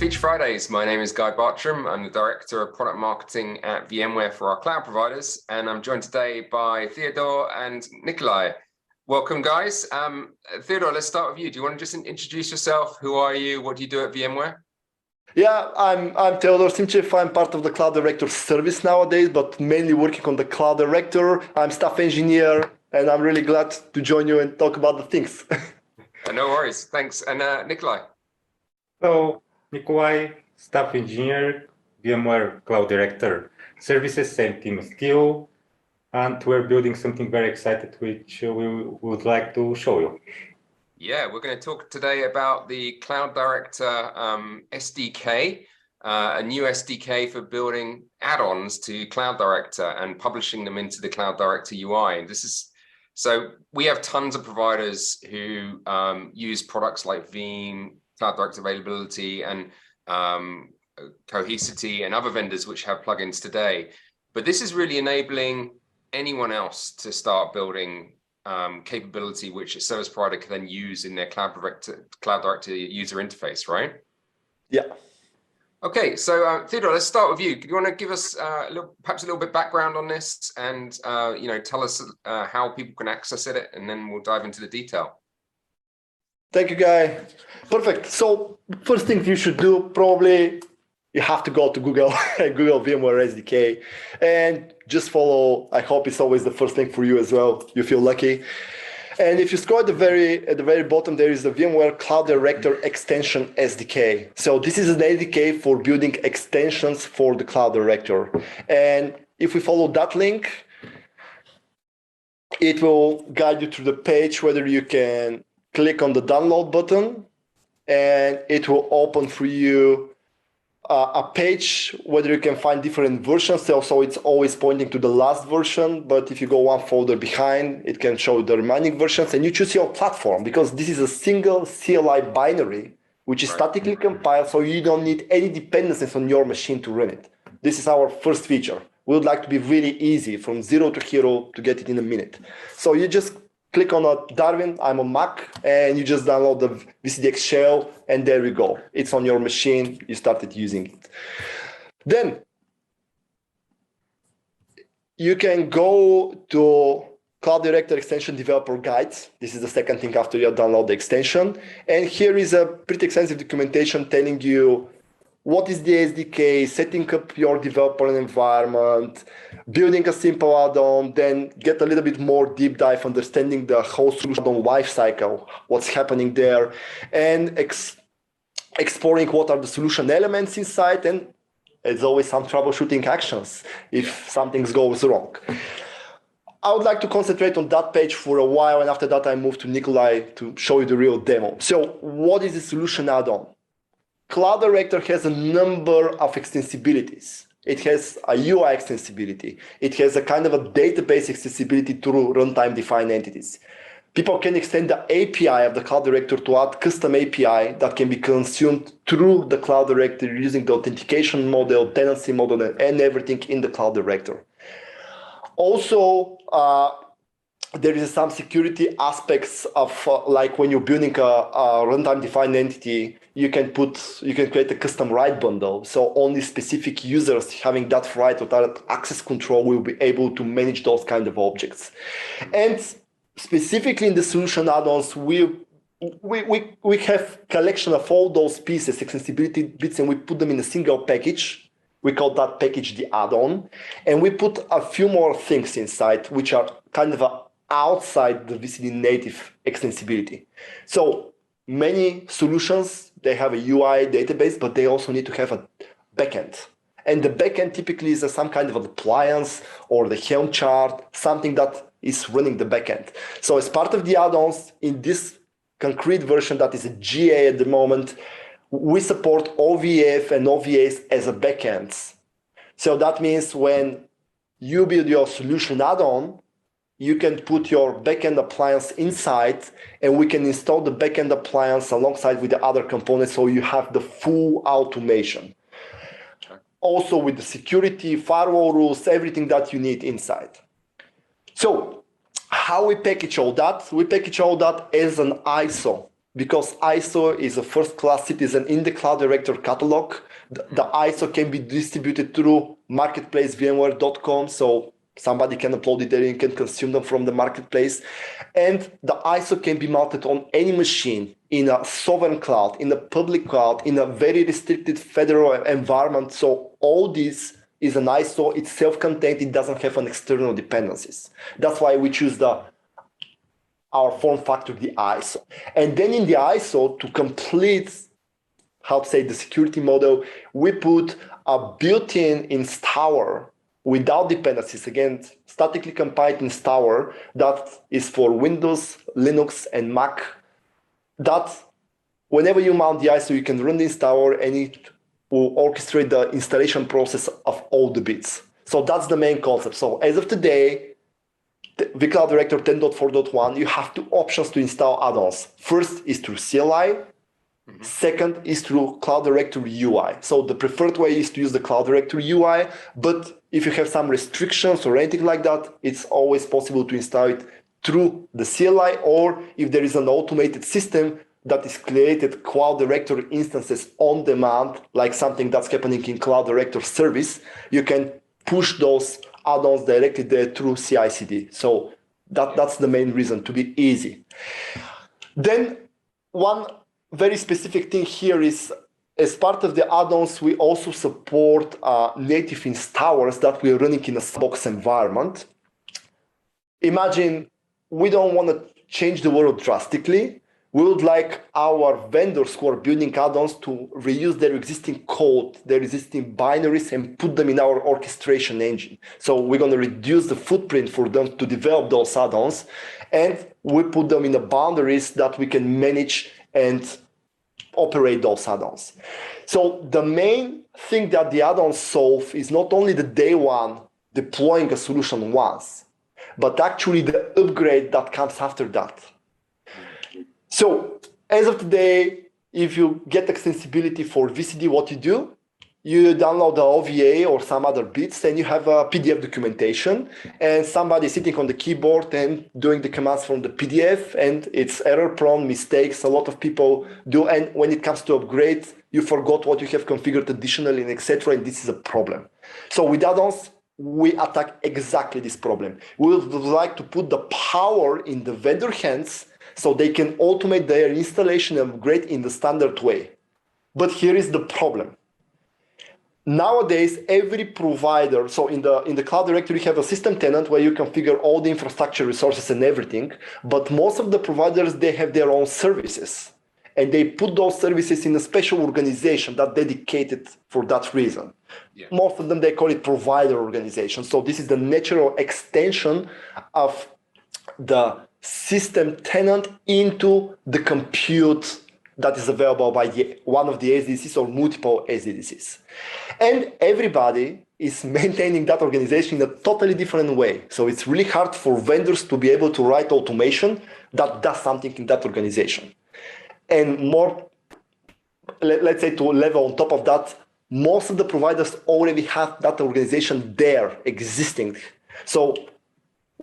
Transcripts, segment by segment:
Feature Fridays. My name is Guy Bartram. I'm the Director of Product Marketing at VMware for our cloud providers, and I'm joined today by Theodore and Nikolai. Welcome, guys. Theodore, let's start with you. Do you want to just introduce yourself? Who are you? What do you do at VMware? Yeah, I'm Theodore Simchev. I'm part of the Cloud Director service nowadays, but mainly working on the Cloud Director. I'm staff engineer, and I'm really glad to join you and talk about the things. No worries. Thanks. And Nikolai. So, Nikolai, staff engineer, VMware Cloud Director services, same team as Theo, and we're building something very excited, which we would like to show you. Yeah, we're going to talk today about the Cloud Director SDK, a new SDK for building add-ons to Cloud Director and publishing them into the Cloud Director UI. And so we have tons of providers who use products like Veeam, Cloud Director Availability, and Cohesity, and other vendors which have plugins today. But this is really enabling anyone else to start building capability which a service provider can then use in their Cloud Director user interface, right? Yeah. Okay, so Theodore, let's start with you. Do you want to give us perhaps a little bit background on this, and tell us how people can access it, and then we'll dive into the detail. Thank you, Guy. Perfect. So first thing you should do, probably you have to go to Google, Google VMware SDK, and just follow. I hope it's always the first thing for you as well. You feel lucky. And if you scroll at the very bottom, there is the VMware Cloud Director Extension SDK. So this is an SDK for building extensions for the Cloud Director. And if we follow that link, it will guide you to the page, whether you can click on the download button, and it will open for you a page whether you can find different versions. So it's always pointing to the last version, but if you go one folder behind, it can show the remaining versions, and you choose your platform, because this is a single CLI binary, which is statically compiled, so you don't need any dependencies on your machine to run it. This is our first feature. We would like to be really easy from zero to hero to get it in a minute. So you just click on Darwin, I'm on Mac, and you just download the VCDX shell, and there we go. It's on your machine, you started using it. Then you can go to Cloud Director Extension Developer Guides. This is the second thing after you download the extension. And here is a pretty extensive documentation telling you what is the SDK, setting up your developer environment, building a simple add-on, then get a little bit more deep dive, understanding the whole solution on lifecycle, what's happening there, and exploring what are the solution elements inside, and as always, some troubleshooting actions if something goes wrong. I would like to concentrate on that page for a while, and after that I move to Nikolai to show you the real demo. So what is the solution add-on? Cloud Director has a number of extensibilities. It has a UI extensibility. It has a kind of a database extensibility through runtime defined entities. People can extend the API of the Cloud Director to add custom API that can be consumed through the Cloud Director using the authentication model, tenancy model, and everything in the Cloud Director. Also, there is some security aspects of like when you're building a runtime defined entity, you can create a custom write bundle. So only specific users having that right or that access control will be able to manage those kind of objects. And specifically in the solution add-ons, we have collection of all those pieces, accessibility bits, and we put them in a single package. We call that package the add-on. And we put a few more things inside, which are kind of outside the VCD native extensibility. So many solutions, they have a UI database, but they also need to have a backend. And the backend typically is some kind of an appliance or the Helm chart, something that is running the backend. So as part of the add-ons, in this concrete version that is a GA at the moment, we support OVF and OVAs as a backends. So that means when you build your solution add-on, you can put your backend appliance inside, and we can install the backend appliance alongside with the other components, so you have the full automation. Also with the security, firewall rules, everything that you need inside. So how we package all that? We package all that as an ISO. because ISO is a first-class citizen in the Cloud Director catalog. The ISO can be distributed through marketplace VMware.com, so somebody can upload it there and can consume them from the marketplace. And the ISO can be mounted on any machine in a sovereign cloud, in a public cloud, in a very restricted federal environment. So all this is an ISO. It's self-contained. It doesn't have an external dependencies. That's why we choose our form factor, the ISO. And then in the ISO, to complete, how to say, the security model, we put a built-in installer without dependencies, again, statically compiled installer that is for Windows, Linux, and Mac. That whenever you mount the ISO, you can run the installer and it will orchestrate the installation process of all the bits. So that's the main concept. So as of today, the vCloud Director 10.4.1, you have two options to install add-ons. First is through CLI. Second is through Cloud Directory UI. So the preferred way is to use the Cloud Directory UI, but if you have some restrictions or anything like that, it's always possible to install it through the CLI, or if there is an automated system that is created Cloud Directory instances on demand, like something that's happening in Cloud Director service, you can push those add-ons directly there through CI/CD. So that's the main reason, to be easy. Then one very specific thing here is, as part of the add-ons, we also support native installers that we're running in a sandbox environment. Imagine we don't want to change the world drastically. We would like our vendors who are building add-ons to reuse their existing code, their existing binaries, and put them in our orchestration engine. So we're going to reduce the footprint for them to develop those add-ons, and we put them in the boundaries that we can manage and operate those add-ons. So the main thing that the add-ons solve is not only the day one deploying a solution once, but actually the upgrade that comes after that. So as of today, if you get extensibility for VCD, what you do, you download the OVA or some other bits, and you have a PDF documentation, and somebody sitting on the keyboard and doing the commands from the PDF, and it's error-prone, mistakes, a lot of people do, and when it comes to upgrade, you forgot what you have configured additionally, and etc., and this is a problem. So with add-ons, we attack exactly this problem. We would like to put the power in the vendor hands so they can automate their installation and upgrade in the standard way. But here is the problem. Nowadays, every provider, so in the Cloud Directory, you have a system tenant where you configure all the infrastructure resources and everything, but most of the providers, they have their own services, and they put those services in a special organization that's dedicated for that reason. Yeah. Most of them, they call it provider organization. So this is the natural extension of the system tenant into the compute that is available by one of the SDDCs or multiple SDDCs. And everybody is maintaining that organization in a totally different way. So it's really hard for vendors to be able to write automation that does something in that organization. And more, let's say, to level on top of that, most of the providers already have that organization there existing. So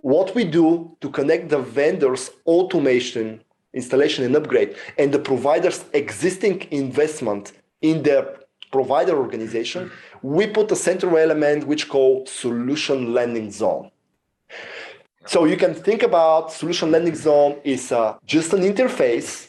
what we do to connect the vendors' automation, installation and upgrade, and the provider's existing investment in their provider organization, we put a central element which called solution landing zone. So you can think about solution landing zone is just an interface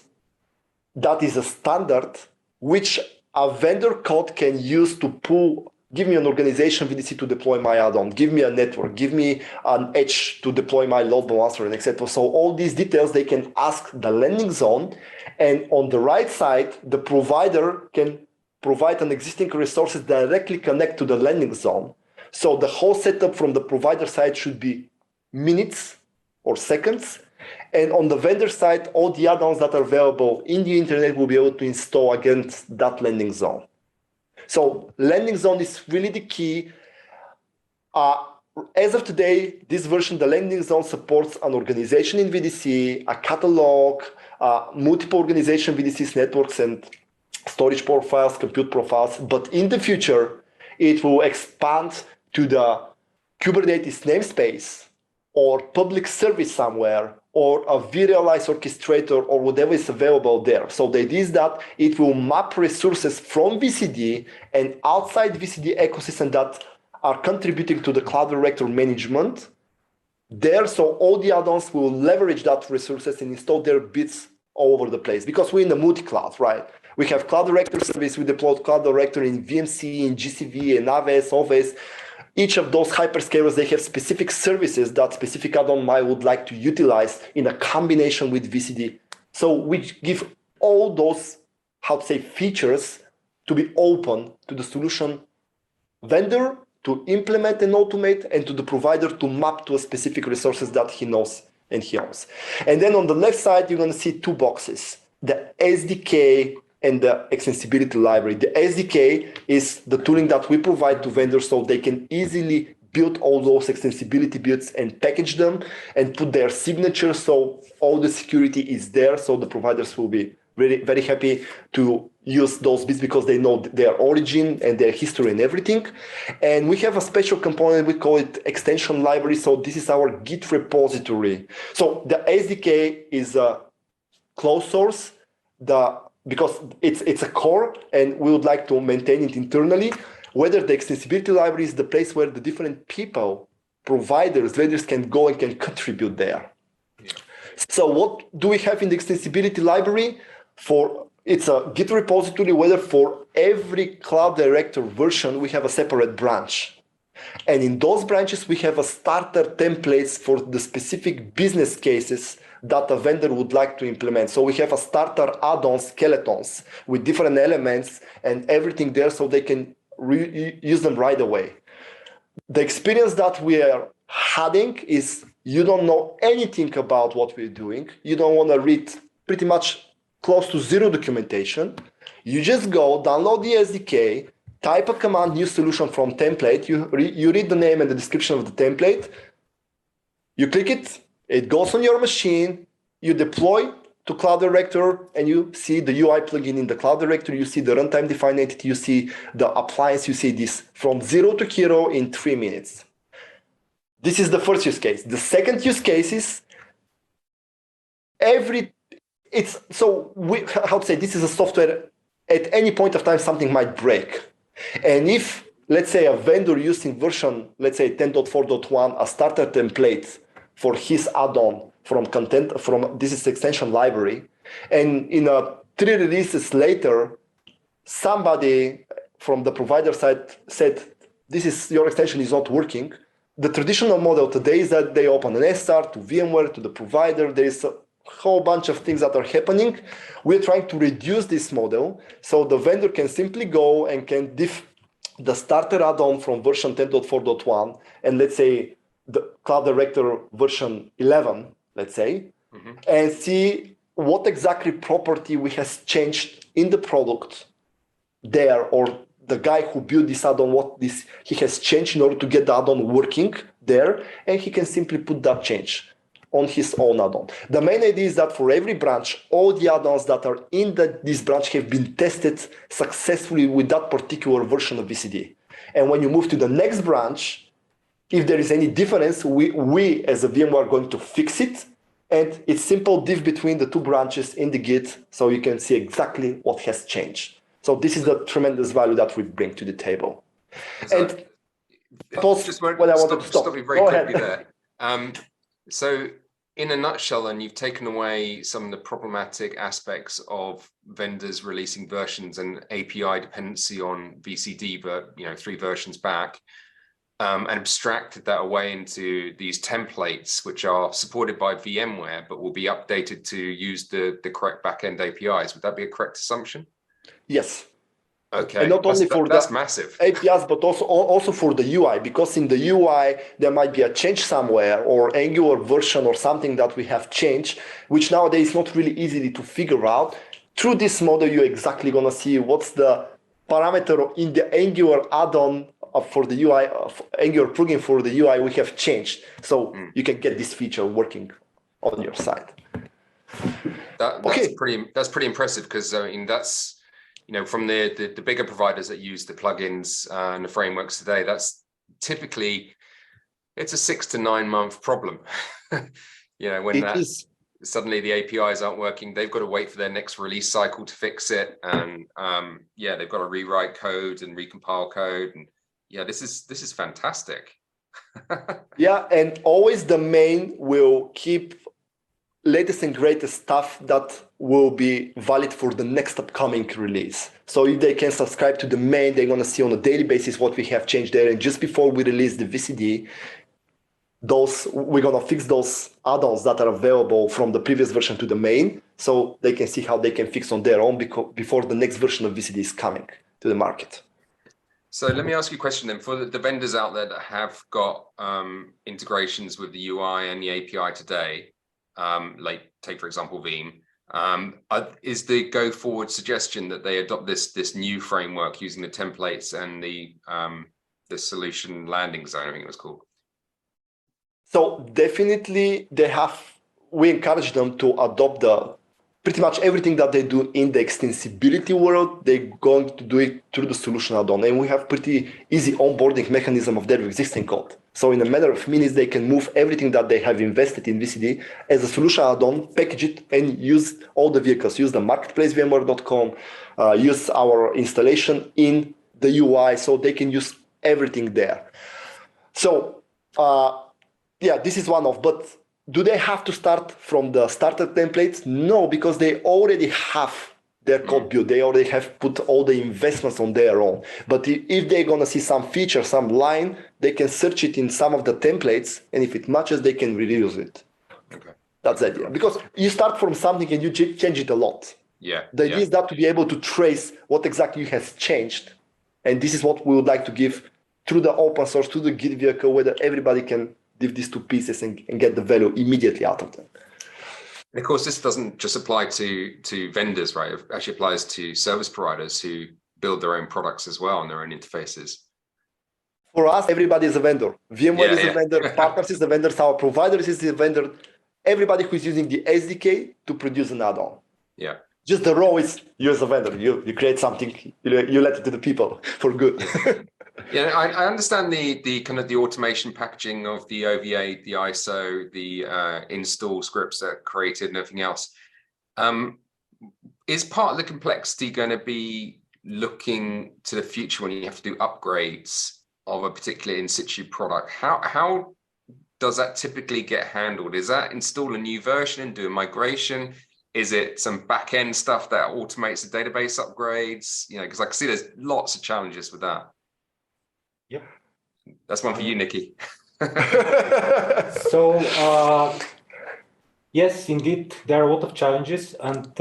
that is a standard which a vendor code can use to pull, give me an organization VDC to deploy my add-on, give me a network, give me an edge to deploy my load balancer, and etc. So all these details, they can ask the landing zone, and on the right side, the provider can provide an existing resources directly connect to the landing zone. So the whole setup from the provider side should be minutes or seconds. And on the vendor side, all the add-ons that are available in the internet will be able to install against that landing zone. So landing zone is really the key. As of today, this version, the landing zone supports an organization in VDC, a catalog, multiple organization VDCs networks and storage profiles, compute profiles. But in the future, it will expand to the Kubernetes namespace or public service somewhere or a vRealize orchestrator or whatever is available there. So the idea is that it will map resources from VCD and outside VCD ecosystem that are contributing to the Cloud Director management there. So all the add-ons will leverage that resources and install their bits all over the place, because we're in the multi-cloud, right? We have Cloud Director service, we deployed Cloud Director in VMC, in GCV, in AWS, OVS. Each of those hyperscalers, they have specific services that specific add-on would like to utilize in a combination with VCD. So we give all those, features to be open to the solution vendor to implement and automate, and to the provider to map to a specific resources that he knows and he owns. And then on the left side, you're going to see two boxes, the SDK and the extensibility library. The SDK is the tooling that we provide to vendors so they can easily build all those extensibility builds and package them and put their signature, so all the security is there, so the providers will be very, very happy to use those bits because they know their origin and their history and everything. And we have a special component, we call it extension library. So this is our Git repository. So the SDK is a closed source, because it's a core and we would like to maintain it internally. Whether the extensibility library is the place where the different people, providers, vendors can go and can contribute there. Yeah. So what do we have in the extensibility library? It's a Git repository, whether for every Cloud Director version, we have a separate branch. And in those branches, we have a starter templates for the specific business cases that a vendor would like to implement. So we have a starter add-on skeletons with different elements and everything there so they can use them right away. The experience that we are having is you don't know anything about what we're doing. You don't want to read pretty much close to zero documentation. You just go download the SDK, type a command, new solution from template. You read the name and the description of the template. You click it, it goes on your machine. You deploy to Cloud Director, and you see the UI plugin in the Cloud Director. You see the runtime defined entity. You see the appliance. You see this from 0 to hero in 3 minutes. This is the first use case. The second use case is this is a software. At any point of time, something might break. And if, let's say, a vendor using version, let's say 10.4.1, a starter template for his add-on from this is extension library, and in 3 releases later, somebody from the provider side said, your extension is not working. The traditional model today is that they open an SR to VMware, to the provider. There is a whole bunch of things that are happening. We're trying to reduce this model so the vendor can simply go and can diff the starter add-on from version 10.4.1 and let's say the Cloud Director version 11, let's say, and see what exactly property we has changed in the product there, or the guy who built this add-on, he has changed in order to get the add-on working there, and he can simply put that change on his own add-on. The main idea is that for every branch, all the add-ons that are in this branch have been tested successfully with that particular version of VCD. And when you move to the next branch, if there is any difference, we as a VMware are going to fix it. And it's simple diff between the two branches in the Git, so you can see exactly what has changed. So this is the tremendous value that we bring to the table. And just when I wanted to stop you very quickly there. So in a nutshell, then you've taken away some of the problematic aspects of vendors releasing versions and API dependency on VCD, but 3 versions back, and abstracted that away into these templates, which are supported by VMware, but will be updated to use the correct backend APIs. Would that be a correct assumption? Yes. Okay. And not only for that's massive. APIs, but also for the UI, because in the UI, there might be a change somewhere or Angular version or something that we have changed, which nowadays is not really easy to figure out. Through this model, you're exactly going to see what's the parameter in the Angular add-on for the UI, Angular plugin for the UI we have changed. So you can get this feature working on your side. That's pretty impressive, because that's, from the bigger providers that use the plugins and the frameworks today, that's typically, it's a 6 to 9 month problem when It is. suddenly the APIs aren't working, they've got to wait for their next release cycle to fix it, and they've got to rewrite code and recompile code, and this is fantastic. Yeah, and always the main will keep latest and greatest stuff that will be valid for the next upcoming release. So if they can subscribe to the main, they're going to see on a daily basis what we have changed there. And just before we release the VCD, we're going to fix those add-ons that are available from the previous version to the main, so they can see how they can fix on their own before the next version of VCD is coming to the market. So let me ask you a question then. For the vendors out there that have got integrations with the UI and the API today, like take for example Veeam, is the go forward suggestion that they adopt this new framework using the templates and the solution landing zone, I think it was called? So definitely we encourage them to adopt pretty much everything that they do in the extensibility world, they're going to do it through the solution add-on. And we have pretty easy onboarding mechanism of their existing code. So in a matter of minutes, they can move everything that they have invested in VCD as a solution add-on, package it, and use all the vehicles. Use the marketplace VMware.com, use our installation in the UI, so they can use everything there. So this is one of, but do they have to start from the starter templates? No, because they already have their code built. They already have put all the investments on their own. But if they're going to see some feature, some line, they can search it in some of the templates, and if it matches, they can reuse it. Okay. That's the idea. Because you start from something and you change it a lot. Yeah. The idea is that to be able to trace what exactly has changed. And this is what we would like to give through the open source, through the Git vehicle, whether everybody can leave these two pieces and get the value immediately out of them. And of course, this doesn't just apply to vendors, right? It actually applies to service providers who build their own products as well and their own interfaces. For us, everybody is a vendor. VMware is a vendor, partners is a vendor, our providers is a vendor. Everybody who is using the SDK to produce an add-on. Yeah. Just the raw is you as a vendor. You create something, you let it to the people for good. Yeah, I understand the kind of the automation packaging of the OVA, the ISO, the install scripts that are created and everything else. Is part of the complexity going to be looking to the future when you have to do upgrades of a particular in situ product? How does that typically get handled? Is that install a new version and do a migration? Is it some back-end stuff that automates the database upgrades? Because I can see there's lots of challenges with that. Yep. That's one for you, Nikki. So, yes, indeed, there are a lot of challenges. And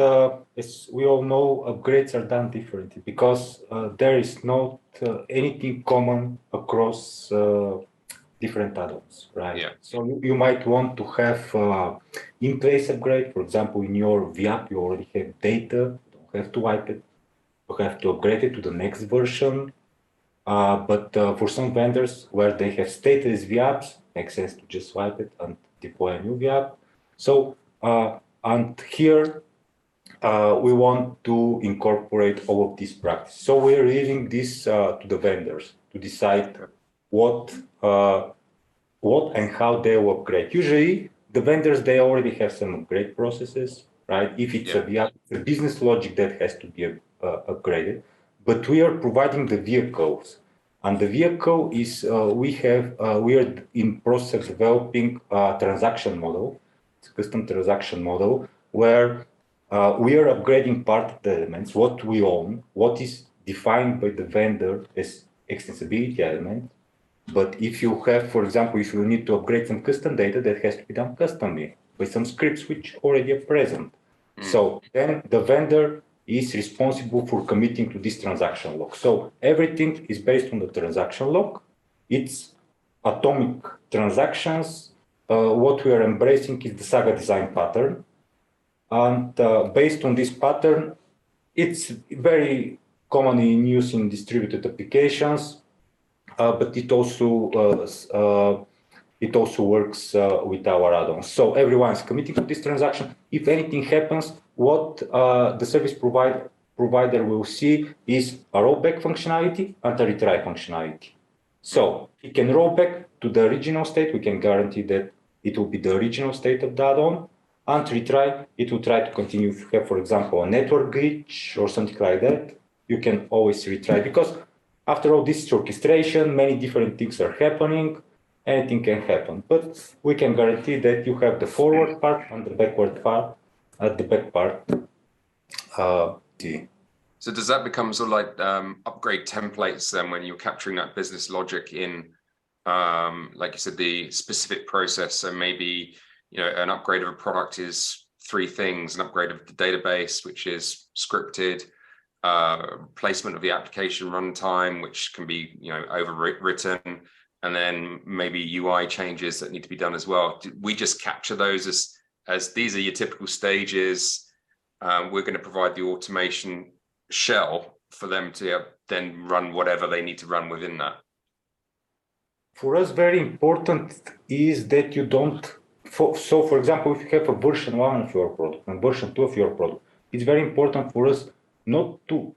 as we all know, upgrades are done differently because there is not anything common across different add-ons, right? Yeah. So you might want to have in-place upgrade. For example, in your VApp, you already have data. You don't have to wipe it. You have to upgrade it to the next version. But for some vendors where they have stateless VApps, makes sense to just swipe it and deploy a new VApp. So, and here we want to incorporate all of these practices. So we're leaving this to the vendors to decide what and how they will upgrade. Usually, the vendors, they already have some upgrade processes, right? If it's a VApp, the business logic that has to be upgraded. But we are providing the vehicles, and the vehicle is we are in process of developing a transaction model. It's a custom transaction model where we are upgrading part of the elements, what we own, what is defined by the vendor as extensibility element. But if you have, for example, if you need to upgrade some custom data, that has to be done customly by some scripts which already are present. So then the vendor is responsible for committing to this transaction log. So everything is based on the transaction log. It's atomic transactions. What we are embracing is the Saga design pattern. And based on this pattern, it's very commonly in use in distributed applications, but it also works with our add-ons. So everyone is committing to this transaction. If anything happens, what the service provider will see is a rollback functionality and a retry functionality. So it can roll back to the original state. We can guarantee that it will be the original state of the add-on, and retry, it will try to continue. If you have, for example, a network glitch or something like that, you can always retry, because after all, this is orchestration, many different things are happening, anything can happen. But we can guarantee that you have the forward part and the backward part, the back part. So does that become sort of like upgrade templates then when you're capturing that business logic in, like you said, the specific process? So maybe, you know, an upgrade of a product is 3 things: an upgrade of the database, which is scripted, placement of the application runtime, which can be, you know, overwritten, and then maybe UI changes that need to be done as well. We just capture those as these are your typical stages. We're going to provide the automation shell for them to then run whatever they need to run within that. For us, very important is that you don't. So, for example, if you have a version 1 of your product and version 2 of your product, it's very important for us not to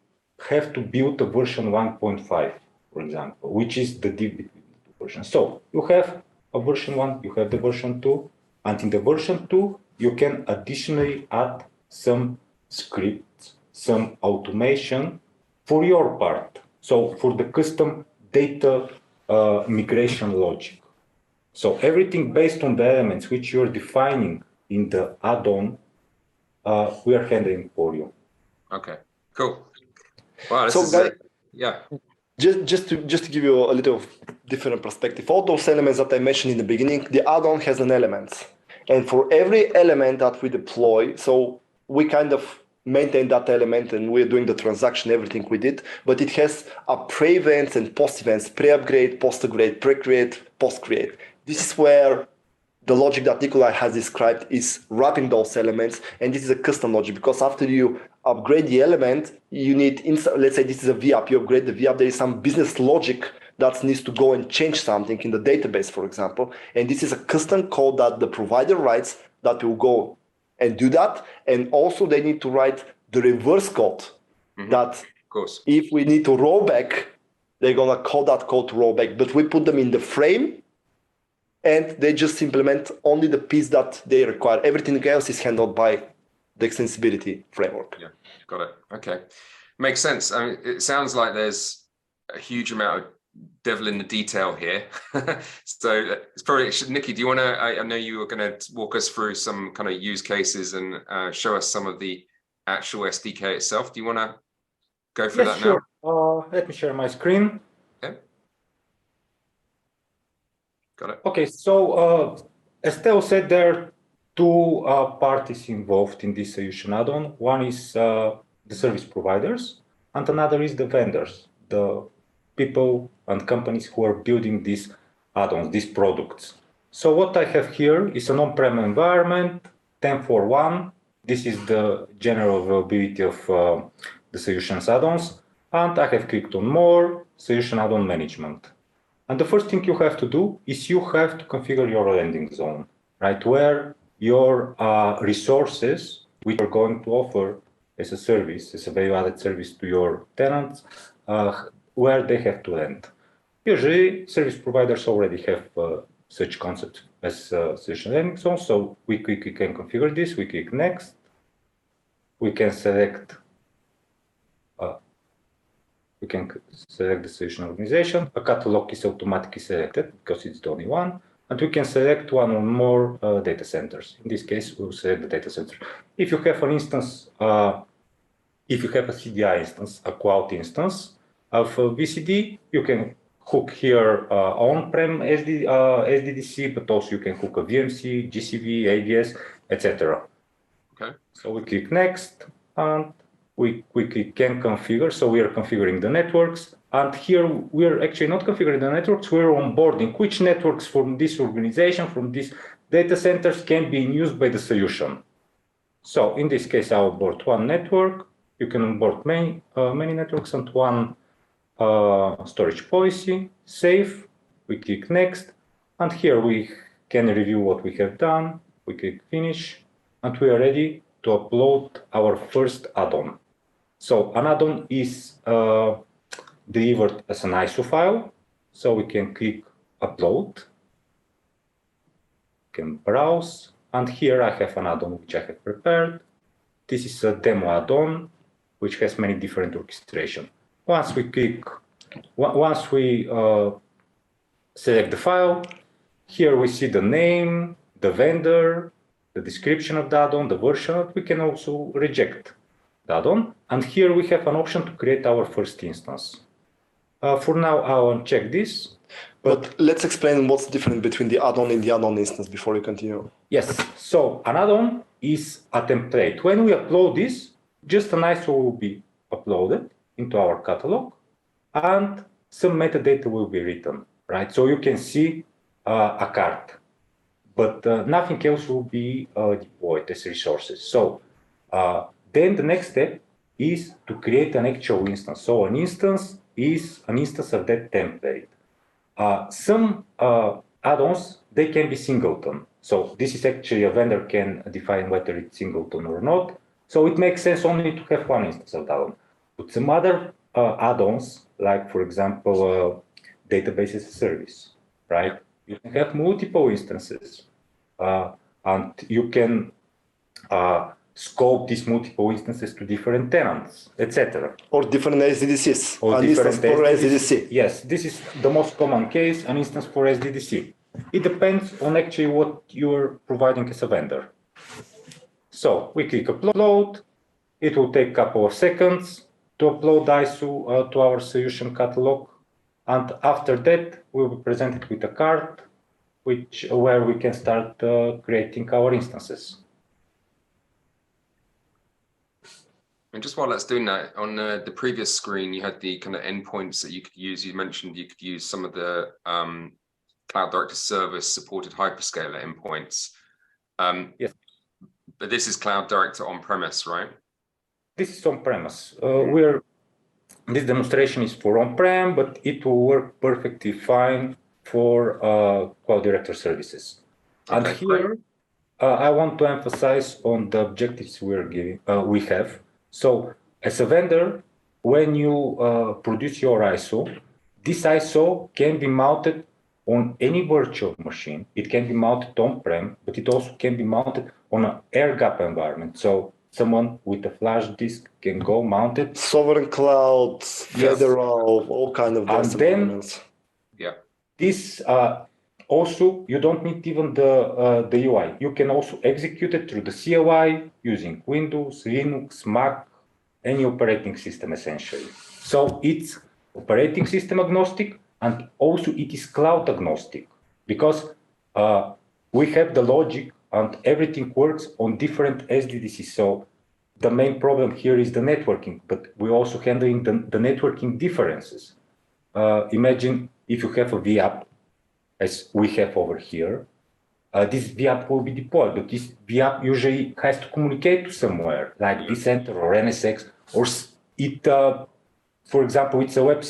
have to build a version 1.5, for example, which is the diff between the 2 versions. So you have a version 1, you have the version 2, and in the version 2, you can additionally add some scripts, some automation for your part. So for the custom data migration logic. So everything based on the elements which you're defining in the add-on, we are handling for you. Okay, cool. Wow, this So is yeah. Just to give you a little different perspective, all those elements that I mentioned in the beginning, the add-on has an element. And for every element that we deploy, so we kind of maintain that element and we're doing the transaction, everything we did, but it has a pre-events and post-events, pre-upgrade, post-upgrade, pre-create, post-create. This is where the logic that Nikolai has described is wrapping those elements, and this is a custom logic, because after you upgrade the element, you need, let's say this is a VApp, you upgrade the VApp, there is some business logic that needs to go and change something in the database, for example, and this is a custom code that the provider writes that will go and do that, and also they need to write the reverse code that of course, if we need to roll back, they're gonna call that code to roll back, but we put them in the frame, and they just implement only the piece that they require. Everything else is handled by the extensibility framework. Yeah, got it. Okay, makes sense. I mean, it sounds like there's a huge amount of devil in the detail here. So it's probably, Nikki, do you want to, I know you were going to walk us through some kind of use cases and show us some of the actual SDK itself. Do you want to go through that sure. now? Let me share my screen. Okay. Got it. Okay, so as Theo said, there are 2 parties involved in this solution add-on. One is the service providers, and another is the vendors, the people and companies who are building these add-ons, these products. So what I have here is an on-prem environment, 10.4.1. This is the general availability of the solutions add-ons. And I have clicked on More, Solution Add-on Management. And the first thing you have to do is you have to configure your landing zone, right? Where your resources, which are going to offer as a service, as a value-added service to your tenants, where they have to land. Usually, service providers already have such concept as solution landing zone. So we quickly can configure this. We click Next. We can select. We can select the solution organization. A catalog is automatically selected because it's the only one. And we can select one or more data centers. In this case, we'll select the data center. If you have an instance, if you have a CDI instance, a cloud instance of VCD, you can hook here on-prem SDDC, but also you can hook a VMC, GCV, AVS, etc. Okay. So we click Next, and we quickly can configure. So we are configuring the networks. And here we are actually not configuring the networks, we're onboarding which networks from this organization, from these data centers can be used by the solution. So in this case, I'll onboard one network. You can onboard many networks and one storage policy, save, we click Next. And here we can review what we have done. We click Finish, and we are ready to upload our first add-on. So an add-on is delivered as an ISO file, so we can click Upload. can browse. And here I have an add-on which I have prepared. This is a demo add-on which has many different orchestration. Once we select the file, here we see the name, the vendor, the description of the add-on, the version. We can also reject the add-on. And here we have an option to create our first instance. For now, I'll uncheck this. But let's explain what's different between the add-on and the add-on instance before we continue. Yes, so an add-on is a template. When we upload this, just an ISO will be uploaded into our catalog and some metadata will be written, right? So you can see a card, but nothing else will be deployed as resources. So then the next step is to create an actual instance. So an instance is an instance of that template. Some add-ons, they can be singleton. So this is actually a vendor can define whether it's singleton or not. So it makes sense only to have one instance of add-on. But some other add-ons, like for example, database as a service, right? You can have multiple instances and you can scope these multiple instances to different tenants, etc. Or different SDDCs. Or an instance for SDDC. Yes, this is the most common case, an instance for SDDC. It depends on actually what you're providing as a vendor. So we click upload. It will take a couple of seconds to upload ISO to our solution catalog. And after that, we'll be presented with a card where we can start creating our instances. And just while that's doing that, on the previous screen, you had the kind of endpoints that you could use. You mentioned you could use some of the Cloud Director Service supported hyperscaler endpoints. Yes. But this is Cloud Director on-premise, right? This is on-premise. This demonstration is for on-prem, but it will work perfectly fine for Cloud Director services. Okay, and here, I want to emphasize on the objectives we have. So as a vendor, when you produce your ISO, this ISO can be mounted on any virtual machine. It can be mounted on-prem, but it also can be mounted on an air-gap environment. So someone with a flash disk can go mount it. Sovereign cloud, federal, all kind of those environments. Yeah. This also, you don't need even the UI. You can also execute it through the CLI using Windows, Linux, Mac, any operating system essentially. So it's operating system agnostic, and also it is cloud agnostic because we have the logic and everything works on different SDDCs. So the main problem here is the networking, but we're also handling the networking differences. Imagine if you have a VApp, as we have over here, this VApp will be deployed, but this VApp usually has to communicate to somewhere, like vCenter or NSX, or it, for example, it's a web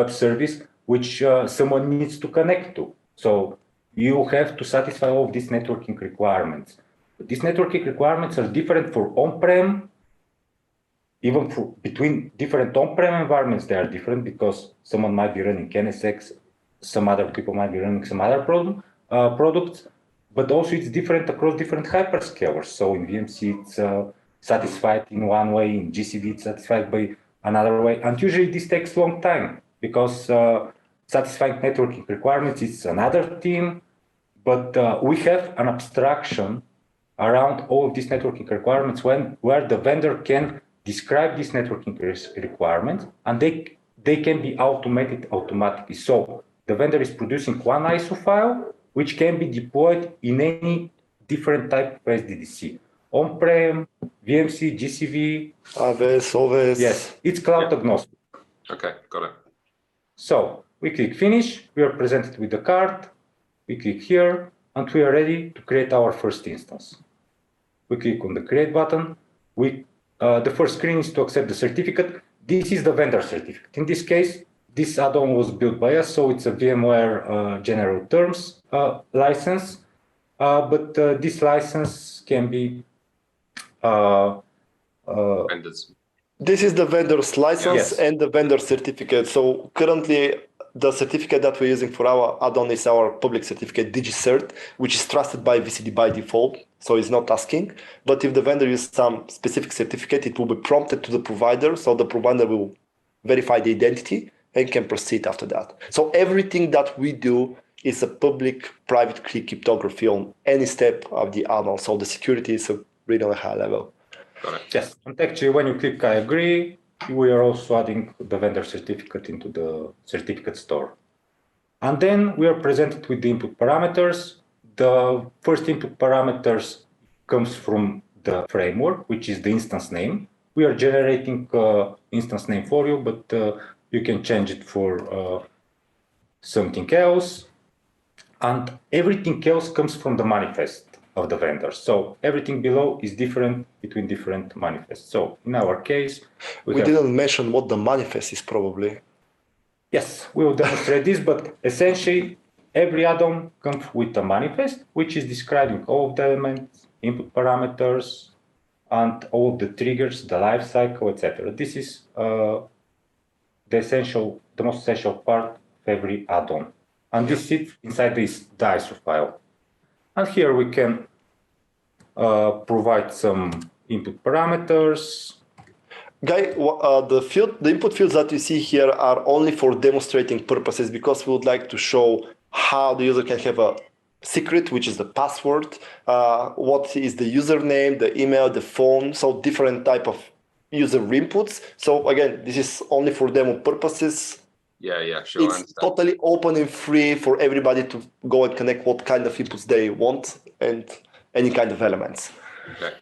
service, which someone needs to connect to. So you have to satisfy all of these networking requirements. But these networking requirements are different for on-prem, even for between different on-prem environments, they are different because someone might be running NSX, some other people might be running some other products, but also it's different across different hyperscalers. So in VMC, it's satisfied in one way, in GCP, it's satisfied by another way. And usually this takes a long time because satisfying networking requirements is another team, but we have an abstraction around all of these networking requirements where the vendor can describe these networking requirements and they can be automated automatically. So the vendor is producing one ISO file, which can be deployed in any different type of SDDC. On-prem, VMC, GCV. AWS, OVS. Yes, it's cloud agnostic. Okay, got it. So we click finish, we are presented with the card, we click here, and we are ready to create our first instance. We click on the create button. The first screen is to accept the certificate. This is the vendor certificate. In this case, this add-on was built by us, so it's a VMware general terms license, but this license can be vendors. This is the vendor's license and the vendor certificate. So currently, the certificate that we're using for our add-on is our public certificate DigiCert, which is trusted by VCD by default, so it's not asking. But if the vendor uses some specific certificate, it will be prompted to the provider, so the provider will verify the identity and can proceed after that. So everything that we do is a public-private key cryptography on any step of the add-on, so the security is really on a high level. Got it. Yes, and actually when you click I agree, we are also adding the vendor certificate into the certificate store. And then we are presented with the input parameters. The first input parameters comes from the framework, which is the instance name. We are generating instance name for you, but you can change it for something else. And everything else comes from the manifest of the vendor. So everything below is different between different manifests. So in our case, we didn't mention what the manifest is probably. Yes, we will demonstrate this, but essentially every add-on comes with a manifest, which is describing all of the elements, input parameters, and all the triggers, the lifecycle, etc. This is the most essential part of every add-on. And this sits inside this ISO file. And here we can provide some input parameters. Guy, the input fields that you see here are only for demonstrating purposes, because we would like to show how the user can have a secret, which is the password, what is the username, the email, the phone, so different type of user inputs. So again, this is only for demo purposes. Yeah, sure. It's totally open and free for everybody to go and connect what kind of inputs they want and any kind of elements. Okay.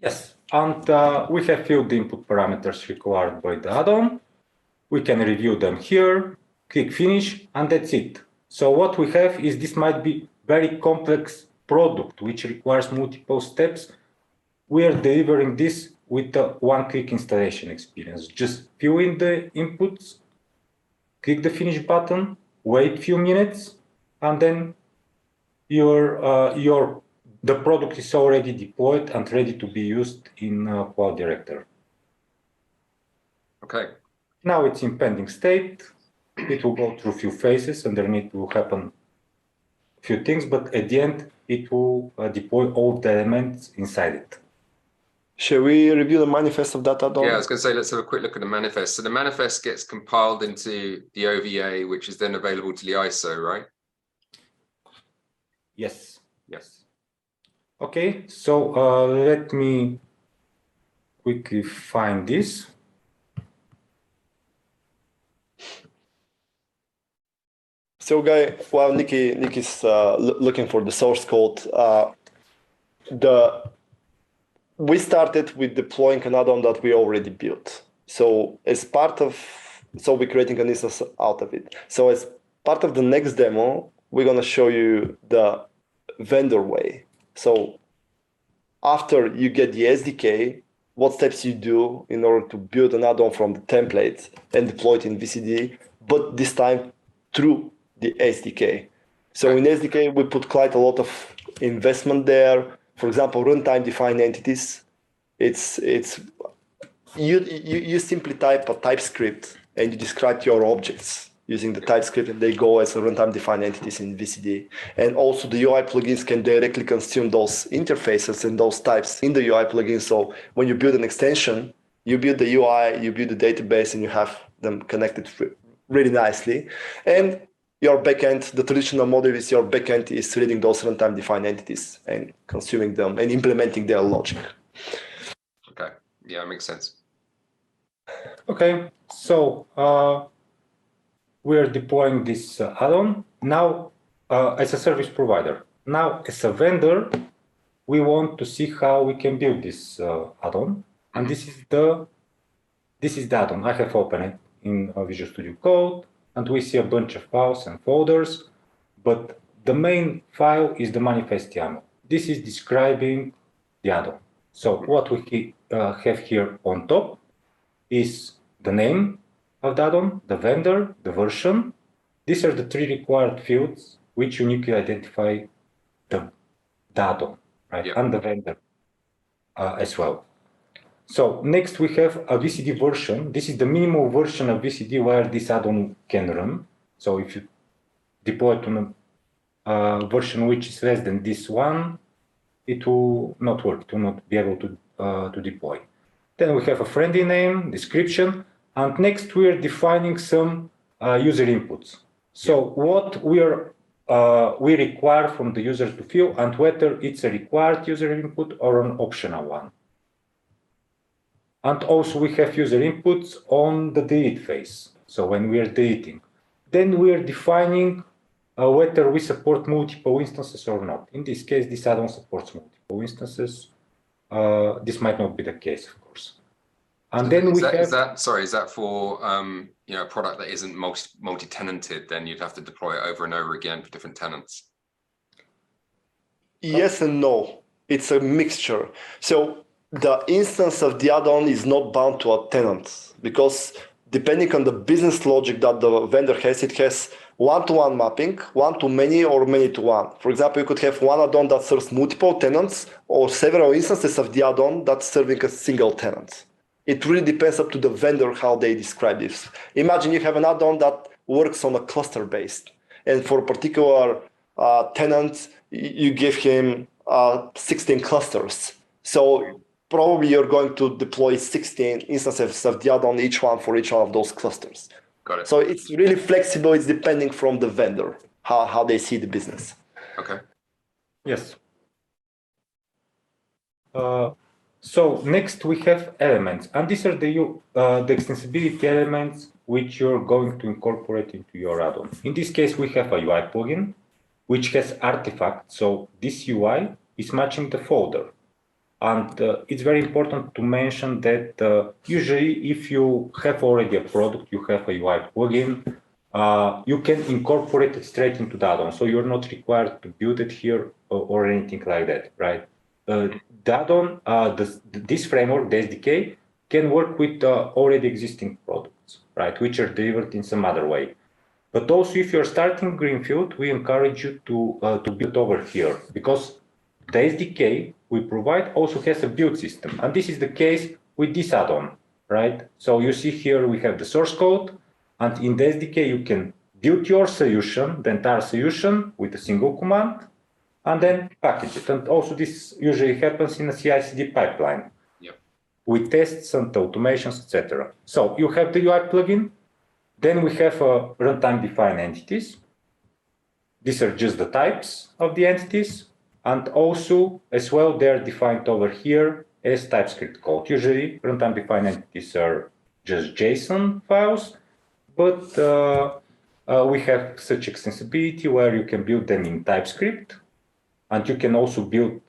Yes, and we have filled the input parameters required by the add-on. We can review them here, click finish, and that's it. So what we have is this might be very complex product which requires multiple steps. We are delivering this with a one-click installation experience. Just fill in the inputs, click the finish button, wait a few minutes, and then the product is already deployed and ready to be used in Cloud Director. Okay. Now it's in pending state. It will go through a few phases. Underneath will happen a few things, but at the end, it will deploy all the elements inside it. Shall we review the manifest of that add-on? Yeah, I was going to say, let's have a quick look at the manifest. So the manifest gets compiled into the OVA, which is then available to the ISO, right? Yes. Okay, so let me quickly find this. So, Guy, while Niki's looking for the source code, we started with deploying an add-on that we already built. So we're creating an instance out of it. So as part of the next demo, we're going to show you the vendor way. So after you get the SDK, what steps you do in order to build an add-on from the template and deploy it in VCD, but this time through the SDK. So in SDK, we put quite a lot of investment there. For example, runtime defined entities. You simply type a TypeScript and you describe your objects using the TypeScript, and they go as a runtime defined entities in VCD. And also the UI plugins can directly consume those interfaces and those types in the UI plugin. So when you build an extension, you build the UI, you build the database, and you have them connected really nicely. And your backend, the traditional model is your backend is reading those runtime defined entities and consuming them and implementing their logic. Okay, yeah, makes sense. Okay, so we are deploying this add-on now as a service provider. Now, as a vendor, we want to see how we can build this add-on, and this is the add-on. I have opened it in Visual Studio Code, and we see a bunch of files and folders, but the main file is the manifest YAML. This is describing the add-on. So what we have here on top is the name of the add-on, the vendor, the version. These are the three required fields which uniquely identify the add-on, right? Yeah. And the vendor as well. So next we have a VCD version. This is the minimum version of VCD where this add-on can run. So if you deploy it on a version which is less than this one, it will not work. It will not be able to deploy. Then we have a friendly name, description, and next we are defining some user inputs. So what we require from the user to fill, and whether it's a required user input or an optional one. And also we have user inputs on the delete phase. So when we are deleting, then we are defining whether we support multiple instances or not. In this case, this add-on supports multiple instances. This might not be the case, of course. And so then is that for a product that isn't multi-tenanted? Then you'd have to deploy it over and over again for different tenants. Yes and no. It's a mixture. So the instance of the add-on is not bound to a tenant, because depending on the business logic that the vendor has, it has one-to-one mapping, one-to-many, or many-to-one. For example, you could have one add-on that serves multiple tenants, or several instances of the add-on that's serving a single tenant. It really depends up to the vendor how they describe this. Imagine you have an add-on that works on a cluster based, and for a particular tenant, you give him 16 clusters. So probably you're going to deploy 16 instances of the add-on, each one for each one of those clusters. Got it. So it's really flexible. It's depending from the vendor, how they see the business. Okay. Yes. So next we have elements, and these are the extensibility elements which you're going to incorporate into your add-on. In this case, we have a UI plugin, which has artifacts. So this UI is matching the folder. And it's very important to mention that usually if you have already a product, you have a UI plugin, you can incorporate it straight into the add-on. So you're not required to build it here or anything like that, right? The add-on, this framework, the SDK, can work with already existing products, right, which are delivered in some other way. But also, if you're starting greenfield, we encourage you to build over here, because the SDK we provide also has a build system, and this is the case with this add-on, right? So you see here we have the source code, and in the SDK you can build your solution, the entire solution, with a single command, and then package it. And also this usually happens in a CI/CD pipeline with tests and automations, etc. So you have the UI plugin, then we have runtime defined entities. These are just the types of the entities, and also as well they're defined over here as TypeScript code. Usually runtime defined entities are just JSON files, but we have such extensibility where you can build them in TypeScript. And you can also build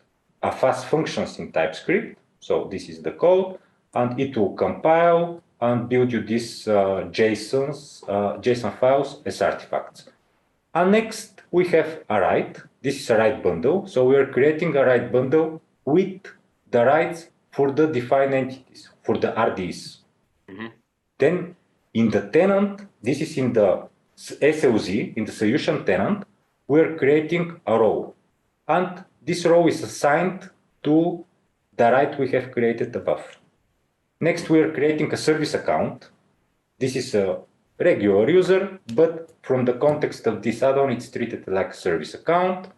a fast functions in TypeScript. So this is the code, and it will compile and build you these JSON files as artifacts. And next we have a write. This is a write bundle. So we are creating a write bundle with the writes for the defined entities, for the RDs. Mm-hmm. Then in the tenant, this is in the SLZ, in the solution tenant, we are creating a row. And this row is assigned to the write we have created above. Next, we are creating a service account. This is a regular user, but from the context of this add-on, it's treated like a service account.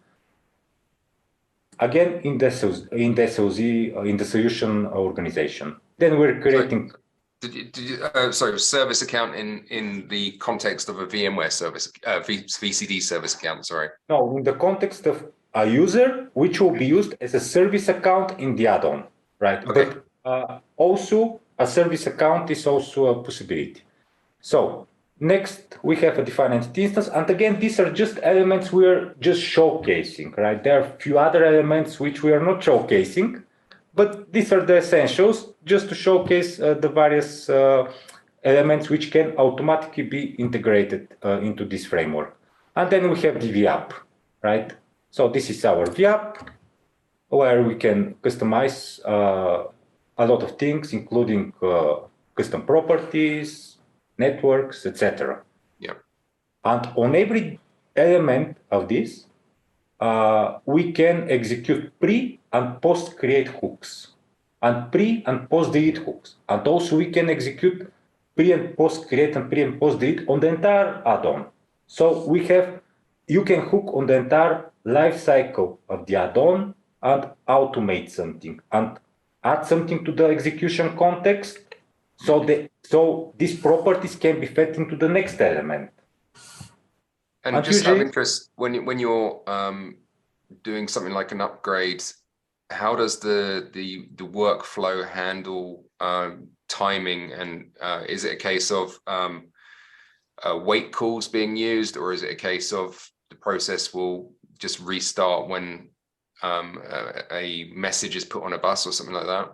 Again, in the SLZ, in the solution organization. Then we're creating. Sorry, service account in the context of a VMware service, VCD service account. Sorry. No, in the context of a user, which will be used as a service account in the add-on, right? Okay. But also a service account is also a possibility. So next we have a defined entity instance, and again these are just elements we are just showcasing, right? There are a few other elements which we are not showcasing, but these are the essentials just to showcase the various elements which can automatically be integrated into this framework. And then we have the VApp, right? So this is our VApp, where we can customize a lot of things, including custom properties, networks, etc. Yeah. And on every element of this, we can execute pre and post create hooks. and pre and post delete hooks. And also we can execute pre and post create and pre and post delete on the entire add-on. So you can hook on the entire life cycle of the add-on and automate something and add something to the execution context. So these properties can be fed into the next element. And just out of interest, when you're doing something like an upgrade, how does the workflow handle timing? And is it a case of wait calls being used, or is it a case of the process will just restart when a message is put on a bus or something like that?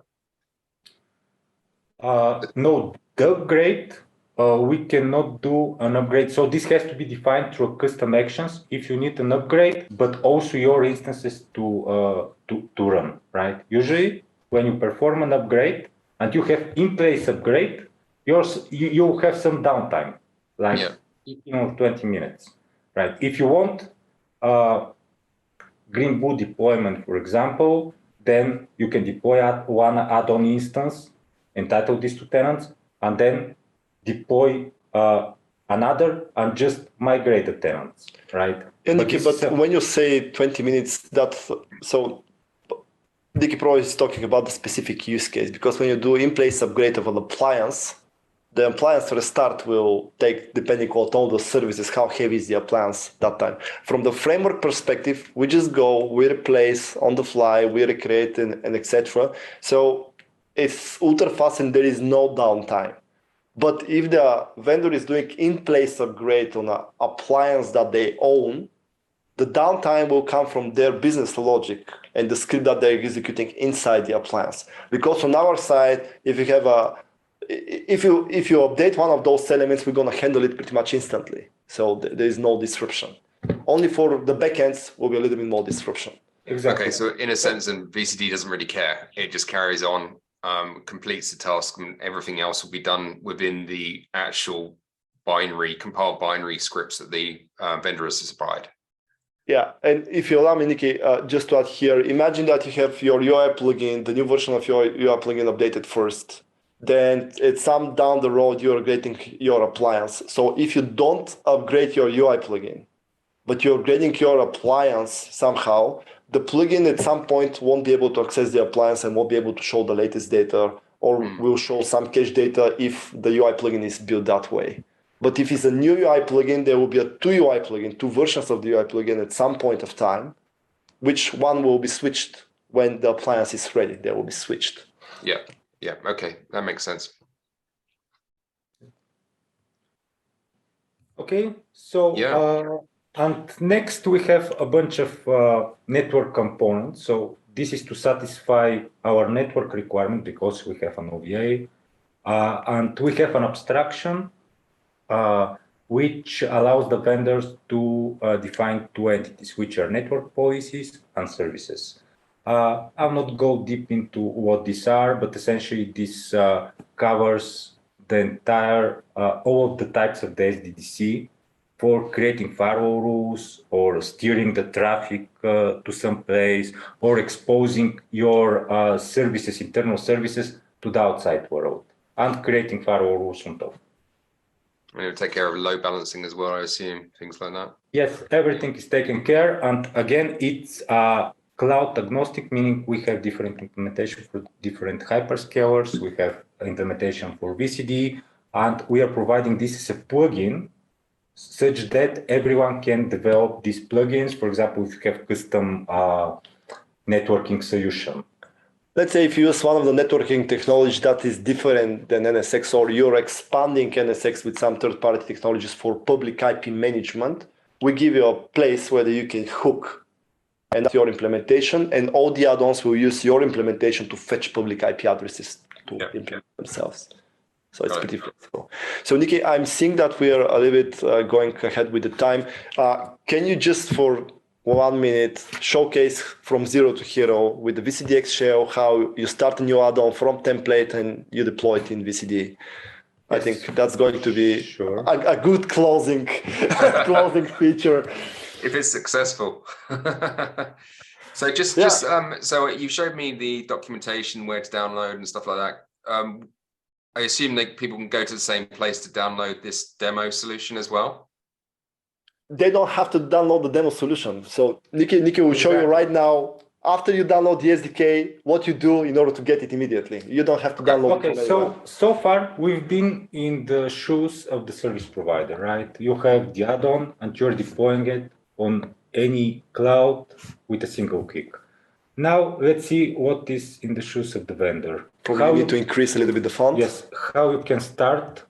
No, the upgrade, we cannot do an upgrade. So this has to be defined through custom actions if you need an upgrade, but also your instances to run, right? Usually when you perform an upgrade and you have in place upgrade, you have some downtime, like 15 or 20 minutes, right? If you want Green Boot deployment, for example, then you can deploy one add-on instance, entitle these two tenants, and then deploy another and just migrate the tenants, right? Nicky, but when you say 20 minutes, so Nicky Pro is talking about the specific use case, because when you do in-place upgrade of an appliance, the appliance restart will take, depending on all the services, how heavy is the appliance that time. From the framework perspective, we just go, we replace on the fly, we recreate and etc. So it's ultra fast and there is no downtime. But if the vendor is doing in-place upgrade on an appliance that they own, the downtime will come from their business logic and the script that they're executing inside the appliance. Because on our side, if you update one of those elements, we're going to handle it pretty much instantly. So there is no disruption. Only for the backends will be a little bit more disruption. Exactly. Okay, so in a sense, then VCD doesn't really care. It just carries on, completes the task, and everything else will be done within the actual compiled binary scripts that the vendor has supplied. Yeah, and if you allow me, Nicky, just to add here, imagine that you have your UI plugin, the new version of your UI plugin updated first. Then it's some down the road, you're upgrading your appliance. So if you don't upgrade your UI plugin, but you're upgrading your appliance somehow, the plugin at some point won't be able to access the appliance and won't be able to show the latest data, or will show some cache data if the UI plugin is built that way. But if it's a new UI plugin, there will be two UI plugin, two versions of the UI plugin at some point of time, which one will be switched when the appliance is ready. They will be switched. Yeah. Yeah, okay, that makes sense. Okay, so and next we have a bunch of network components. So this is to satisfy our network requirement because we have an OVA, and we have an abstraction which allows the vendors to define two entities, which are network policies and services. I'll not go deep into what these are, but essentially this covers the entire, all of the types of the SDDC for creating firewall rules or steering the traffic to some place or exposing your services, internal services to the outside world and creating firewall rules on top. And it would take care of load balancing as well, I assume, things like that. Yes, everything is taken care. And again, it's cloud agnostic, meaning we have different implementation for different hyperscalers. We have implementation for VCD, and we are providing this as a plugin such that everyone can develop these plugins. For example, if you have custom networking solution. Let's say if you use one of the networking technology that is different than NSX, or you're expanding NSX with some third-party technologies for public IP management, we give you a place where you can hook and that's your implementation, and all the add-ons will use your implementation to fetch public IP addresses to implement themselves. So it's pretty flexible. So Nicky, I'm seeing that we are a little bit going ahead with the time. Can you just for 1 minute showcase from zero to hero with the VCDX shell, how you start a new add-on from template and you deploy it in VCD? Yes. I think that's going to be a good closing feature. If it's successful. So so you showed me the documentation where to download and stuff like that. I assume that people can go to the same place to download this demo solution as well. They don't have to download the demo solution. So Nikki will show you right now, after you download the SDK, what you do in order to get it immediately. You don't have to download it. Okay, so far we've been in the shoes of the service provider, right? You have the add-on and you're deploying it on any cloud with a single click. Now let's see what is in the shoes of the vendor. Probably need to increase a little bit the font. Yes, how you can start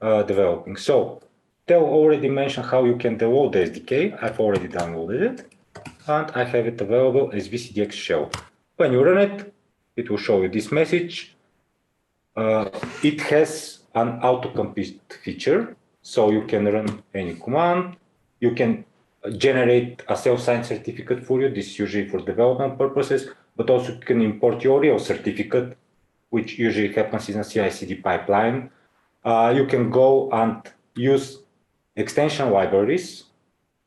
developing. So Theo already mentioned how you can download the SDK. I've already downloaded it. And I have it available as VCDX shell. When you run it, it will show you this message. It has an autocomplete feature, so you can run any command. You can generate a self-signed certificate for you. This is usually for development purposes, but also you can import your real certificate, which usually happens in a CI/CD pipeline. You can go and use extension libraries,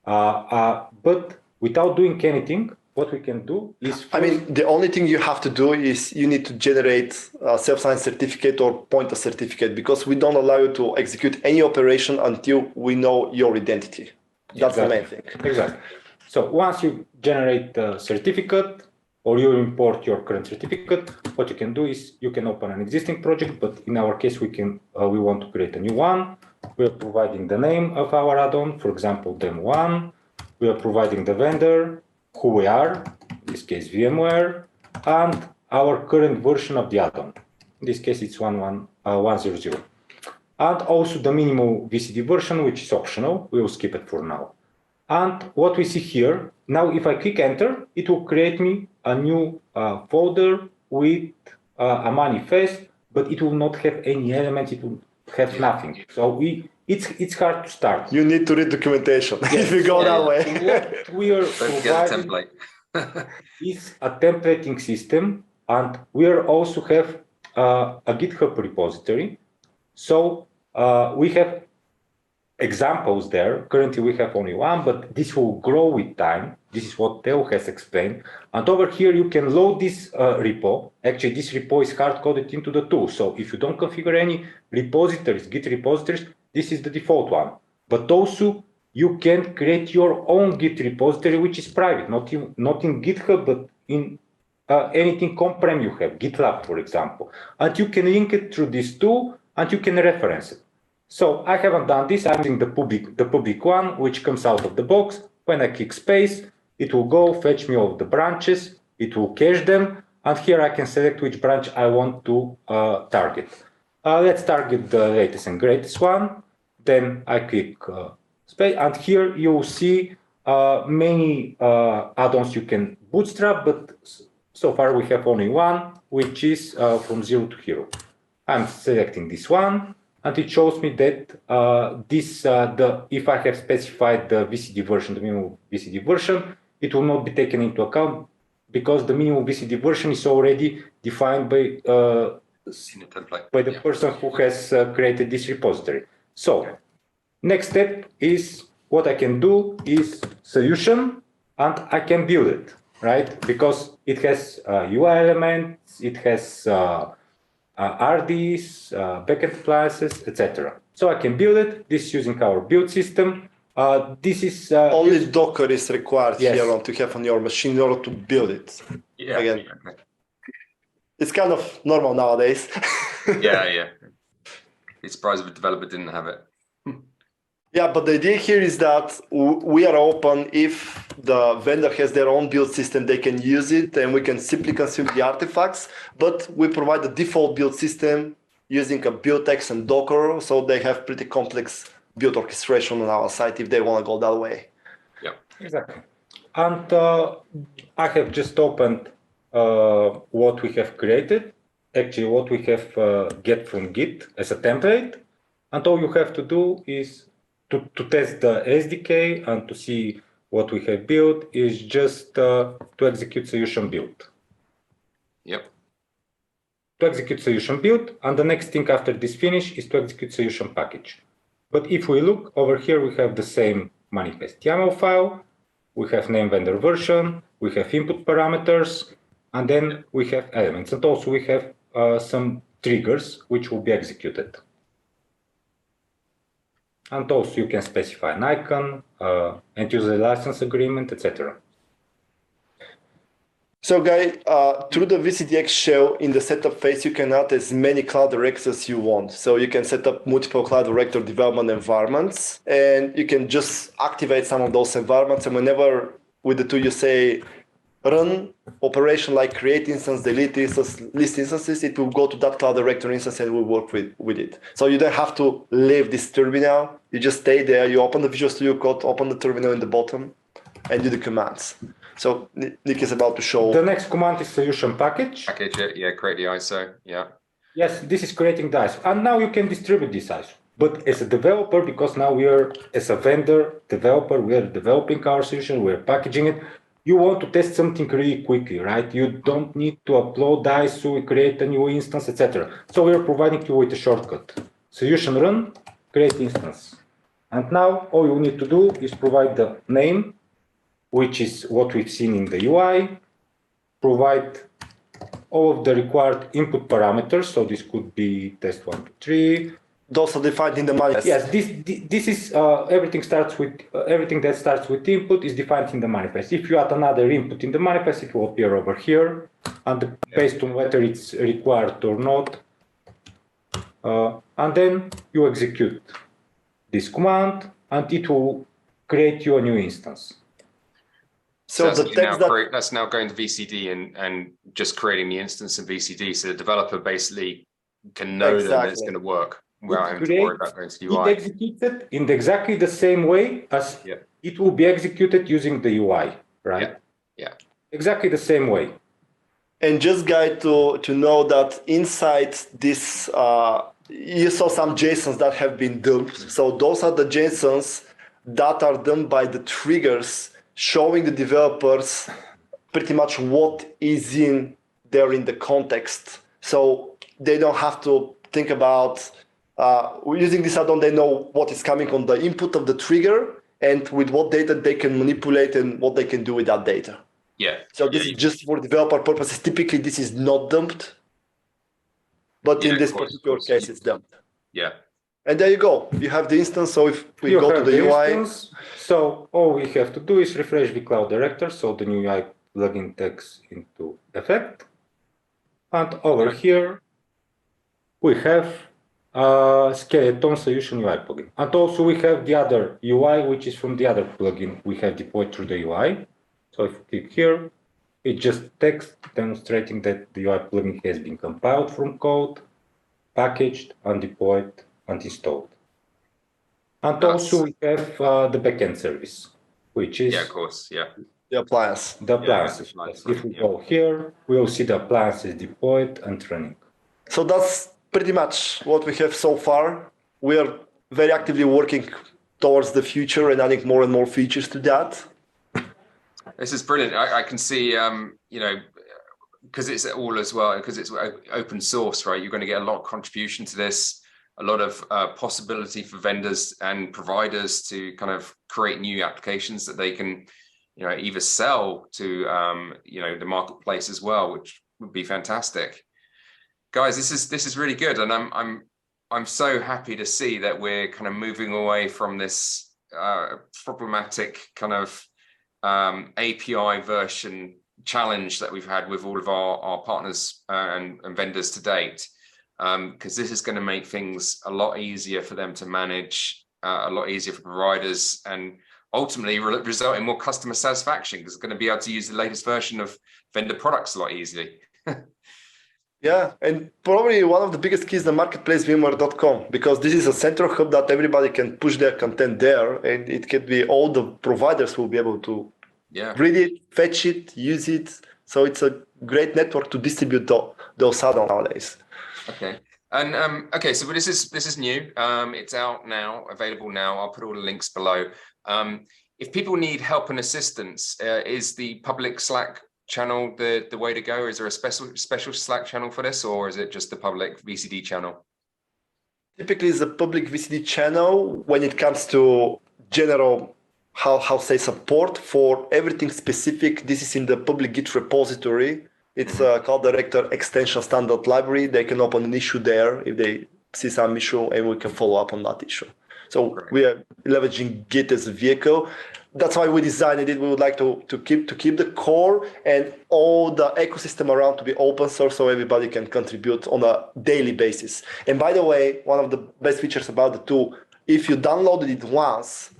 but without doing anything, what we can do is... the only thing you have to do is you need to generate a self-signed certificate or pointer certificate, because we don't allow you to execute any operation until we know your identity. That's the main thing. Exactly. So once you generate the certificate or you import your current certificate, what you can do is you can open an existing project, but in our case, we want to create a new one. We're providing the name of our add-on, for example, Demo1. We are providing the vendor, who we are, in this case VMware, and our current version of the add-on. In this case, it's 1.1.1.0.0. And also the minimal VCD version, which is optional. We will skip it for now. And what we see here, now if I click enter, it will create me a new folder with a manifest, but it will not have any elements, it will have nothing. So it's hard to start. You need to read documentation if you go that way. What we are providing is a templating system, and we also have a GitHub repository. So we have examples there. Currently, we have only one, but this will grow with time. This is what Theo has explained. And over here, you can load this repo. Actually, this repo is hard-coded into the tool. So if you don't configure any repositories, Git repositories, this is the default one. But also, you can create your own Git repository, which is private, not in GitHub, but in anything on-prem you have, GitLab, for example. And you can link it through this tool, and you can reference it. So I haven't done this. I'm using the public one, which comes out of the box. When I click space, it will go fetch me all the branches. It will cache them. And here I can select which branch I want to target. Let's target the latest and greatest one. Then I click space. And here you will see many add-ons you can bootstrap. But so far we have only one, which is from 0 to hero. I'm selecting this one, and it shows me that if I have specified the VCD version, the minimal VCD version, it will not be taken into account because the minimal VCD version is already defined by the person who has created this repository. So next step is what I can do is solution, and I can build it, right? Because it has UI elements, it has RDs, backend classes, etc. So I can build it. This is using our build system. This is only Docker is required here to have on your machine in order to build it. Yeah. Again, it's kind of normal nowadays. Yeah. Be surprised if a developer didn't have it. Yeah, but the idea here is that we are open. If the vendor has their own build system, they can use it, and we can simply consume the artifacts. But we provide the default build system using a build text and Docker, so they have pretty complex build orchestration on our site if they want to go that way. Yeah, exactly. And I have just opened what we have created. Actually, what we have get from Git as a template, and all you have to do is to test the SDK and to see what we have built is just to execute solution build. Yep. To execute solution build, and the next thing after this finish is to execute solution package. But if we look over here, we have the same manifest YAML file. we have name vendor version, we have input parameters, and then we have elements. And also we have some triggers which will be executed. And also you can specify an icon, end user license agreement, etc. So Guy, through the VCDX shell in the setup phase, you can add as many cloud directors as you want. So you can set up multiple cloud director development environments, and you can just activate some of those environments. And whenever with the tool you say run operation like create instance, delete instance, list instances, it will go to that cloud director instance and will work with it. So you don't have to leave this terminal. You just stay there. You open the Visual Studio Code, open the terminal in the bottom, and do the commands. So Nick is about to show. The next command is solution package. Package it, yeah, create the ISO, yeah. Yes, this is creating the ISO. And now you can distribute this ISO. But as a developer, because now we are, as a vendor, developer, we are developing our solution, we're packaging it. You want to test something really quickly, right? You don't need to upload the ISO, create a new instance, etc. So we're providing you with a shortcut. Solution run, create instance. And now all you need to do is provide the name, which is what we've seen in the UI, provide all of the required input parameters. So this could be test 1, 2, 3. Those are defined in the manifest. Yes, this is everything starts with everything that starts with input is defined in the manifest. If you add another input in the manifest, it will appear over here, and based on whether it's required or not, and then you execute this command, and it will create you a new instance. So that's now going to VCD and just creating the instance in VCD, so the developer basically can know that it's going to work without having to worry about going to the UI. It executed in exactly the same way as it will be executed using the UI, right? Yeah. Exactly the same way. And just Guy to know that inside this, you saw some JSONs that have been dumped. So those are the JSONs that are done by the triggers, showing the developers pretty much what is in there in the context. So they don't have to think about using this add-on, they know what is coming on the input of the trigger and with what data they can manipulate and what they can do with that data. Yeah. So this is just for developer purposes. Typically, this is not dumped, but in this particular case, it's dumped. Yeah. And there you go. You have the instance. So if we go to the UI. Instance, so all we have to do is refresh the cloud director. So the new UI plugin takes into effect. And over here, we have skeleton solution UI plugin. And also we have the other UI, which is from the other plugin we have deployed through the UI. So if you click here, it just text demonstrating that the UI plugin has been compiled from code, packaged, and deployed, and installed. And also we have the backend service, which is the appliance. The appliances. If we go here, we will see the appliances deployed and running. So that's pretty much what we have so far. We are very actively working towards the future and adding more and more features to that. This is brilliant. I can see, you know, because it's all as well, because it's open source, right? You're going to get a lot of contribution to this, a lot of possibility for vendors and providers to kind of create new applications that they can, you know, either sell to, you know, the marketplace as well, which would be fantastic. Guys, this is really good, and I'm so happy to see that we're kind of moving away from this problematic kind of API version challenge that we've had with all of our partners and vendors to date, because this is going to make things a lot easier for them to manage, a lot easier for providers, and ultimately result in more customer satisfaction, because it's going to be able to use the latest version of vendor products a lot easily. Yeah, and probably one of the biggest keys is the marketplace VMware.com, because this is a central hub that everybody can push their content there, and it can be all the providers will be able to read it, fetch it, use it. So it's a great network to distribute those add-ons nowadays. Okay, and okay, so this is new. It's out now, available now. I'll put all the links below. If people need help and assistance, is the public Slack channel the way to go? Is there a special Slack channel for this, or is it just the public VCD channel? Typically, it's a public VCD channel when it comes to general say support for everything specific. This is in the public Git repository. It's a Cloud Director extension standard library. They can open an issue there if they see some issue, and we can follow up on that issue. So we are leveraging Git as a vehicle. That's why we designed it. We would like to keep the core and all the ecosystem around to be open source, so everybody can contribute on a daily basis. And by the way, one of the best features about the tool, if you downloaded it once,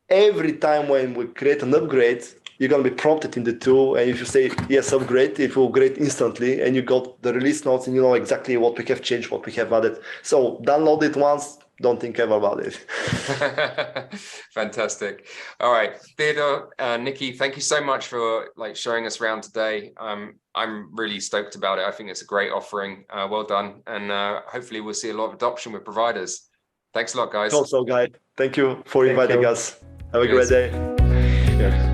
every time when we create an upgrade, you're going to be prompted in the tool, and if you say yes, upgrade, it will upgrade instantly, and you got the release notes, and you know exactly what we have changed, what we have added. So download it once, don't think ever about it. Fantastic. All right, Theodore, Nikki, thank you so much for showing us around today. I'm really stoked about it. I think it's a great offering. Well done, and hopefully we'll see a lot of adoption with providers. Thanks a lot, guys. Also, guys, thank you for inviting us. Have a great day. Cheers.